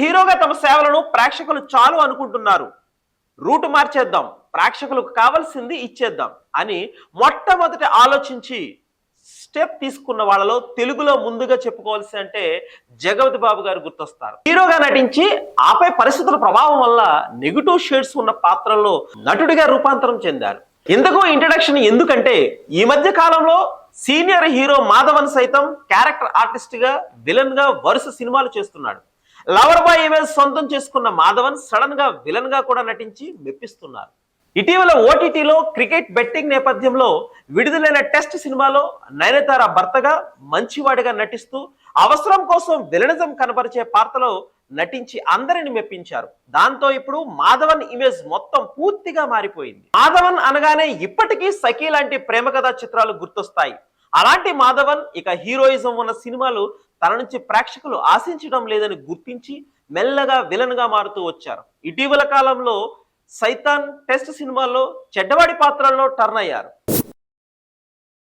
హీరోగా తమ సేవలను ప్రేక్షకులు చాలు అనుకుంటున్నారు, రూటు మార్చేద్దాం, ప్రేక్షకులకు కావాల్సింది ఇచ్చేద్దాం అని మొట్టమొదటి ఆలోచించి స్టెప్ తీసుకున్న వాళ్ళలో తెలుగులో ముందుగా చెప్పుకోవాల్సి అంటే జగపతి బాబు గారు గుర్తొస్తారు. హీరోగా నటించి ఆపై పరిస్థితుల ప్రభావం వల్ల నెగిటివ్ షేడ్స్ ఉన్న పాత్రల్లో నటుడిగా రూపాంతరం చెందారు. ఇందుకు ఇంట్రడక్షన్ ఎందుకంటే ఈ మధ్య కాలంలో సీనియర్ హీరో మాధవన్ సైతం క్యారెక్టర్ ఆర్టిస్ట్ గా విలన్ గా వరుస సినిమాలు చేస్తున్నాడు. లవర్ బాయ్ ఇమేజ్ సొంతం చేసుకున్న మాధవన్ సడన్ గా విలన్ గా కూడా నటించి మెప్పిస్తున్నారు. ఇటీవల ఓటీటీలో క్రికెట్ బెట్టింగ్ నేపథ్యంలో విడుదలైన టెస్ట్ సినిమాలో నయనతార భర్తగా మంచివాడిగా నటిస్తూ అవసరం కోసం విలనిజం కనబరిచే పాత్రలో నటించి అందరిని మెప్పించారు. దాంతో ఇప్పుడు మాధవన్ ఇమేజ్ మొత్తం పూర్తిగా మారిపోయింది. మాధవన్ అనగానే ఇప్పటికీ సఖీ లాంటి ప్రేమ కథా చిత్రాలు గుర్తొస్తాయి. అలాంటి మాధవన్ ఇక హీరోయిజం ఉన్న సినిమాలు తన నుంచి ప్రేక్షకులు ఆశించడం లేదని గుర్తించి మెల్లగా విలన్ గా మారుతూ వచ్చారు. ఇటీవల కాలంలో సైతాన్ టెస్ట్ సినిమాల్లో చెడ్డవాడి పాత్రల్లో టర్న్ అయ్యారు.